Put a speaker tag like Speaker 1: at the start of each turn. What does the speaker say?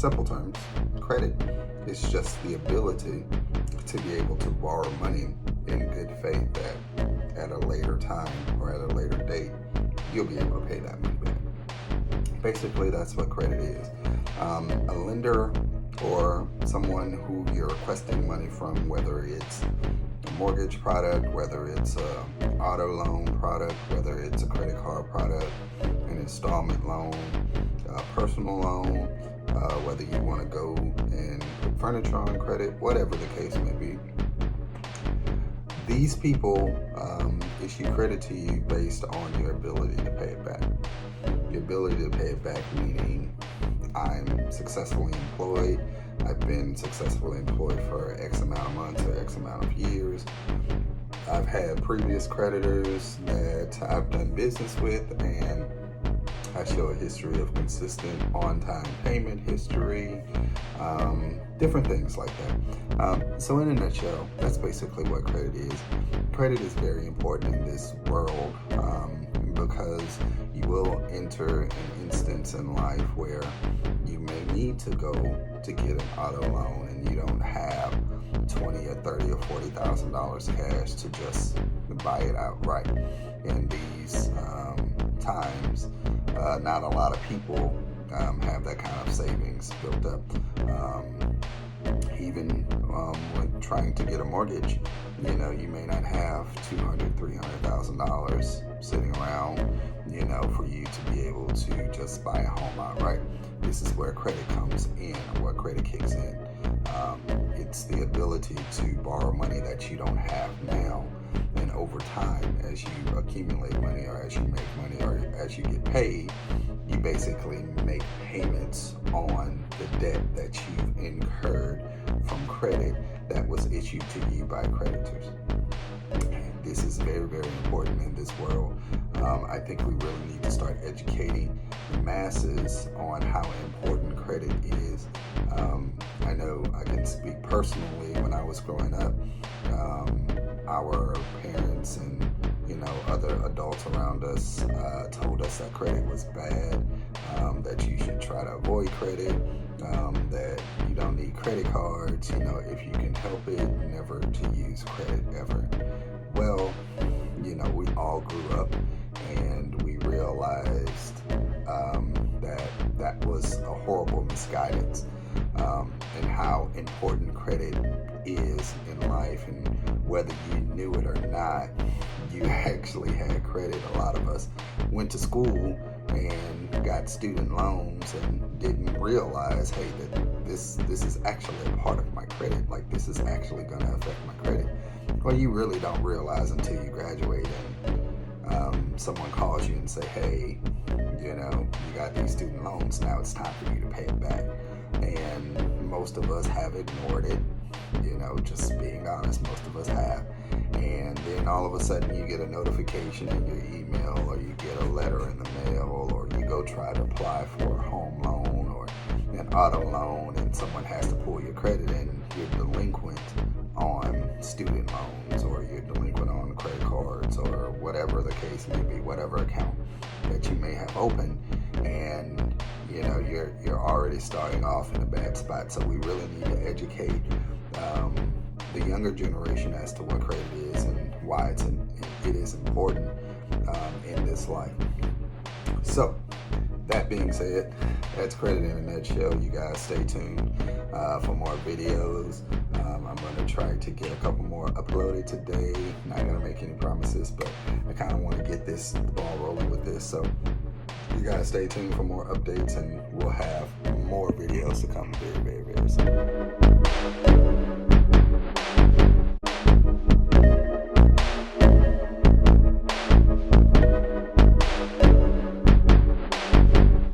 Speaker 1: simple terms, credit is just the ability to be able to borrow money in good faith that at a later time or at a later date, you'll be able to pay that money back. Basically, that's what credit is. A lender or someone who you're requesting money from, whether it's a mortgage product, whether it's an auto loan product, whether it's a credit card product, an installment loan, a personal loan, whether you want to go and put furniture on credit, whatever the case may be. These people issue credit to you based on your ability to pay it back. The ability to pay it back meaning I'm successfully employed, I've been successfully employed for X amount of months or X amount of years. I've had previous creditors that I've done business with, and I show a history of consistent on-time payment history, different things like that. So in a nutshell, that's basically what credit is. Credit is very important in this world because you will enter an instance in life where you may need to go to get an auto loan and you don't have $20 or $30 or $40,000 cash to just buy it outright. In these times, not a lot of people have that kind of savings built up. Even when trying to get a mortgage, you may not have $200,000, $300,000 sitting around, for you to be able to just buy a home outright. This is where credit comes in, or where credit kicks in. It's the ability to borrow money that you don't have now, and over time, as you accumulate money, or as you make money, or as you get paid, you basically make payments on the debt that you've incurred from credit that was issued to you by creditors. This is very, very important in this world. I think we really need to start educating the masses on how important credit is. I know I can speak personally. When I was growing up, our parents and other adults around us told us that credit was bad, that you should try to avoid credit, that you don't need credit cards, if you can help it, never to use credit ever. Well, we all grew up and we realized that was a horrible misguidance, and how important credit is in life, and whether you knew it or not, you actually had credit. A lot of us went to school and got student loans and didn't realize, hey, that this is actually a part of my credit. Like, this is actually going to affect my credit. Well, you really don't realize until you graduate and someone calls you and say, hey, you got these student loans, now it's time for you to pay it back. And most of us have ignored it, just being honest, most of us have. And then all of a sudden you get a notification in your email, or you get a letter in the mail, or you go try to apply for a home loan or an auto loan, and someone has to pull your credit, and you're delinquent on student loans, or you're delinquent on credit cards, or whatever the case may be, whatever account that you may have open, and you're already starting off in a bad spot. So we really need to educate the younger generation as to what credit is and why it is important in this life. So that being said, that's credit in a nutshell. You guys stay tuned for more videos. I'm going to try to get a couple more uploaded today. Not going to make any promises, but I kind of want to get the ball rolling with this. So you guys stay tuned for more updates, and we'll have more videos to come very, very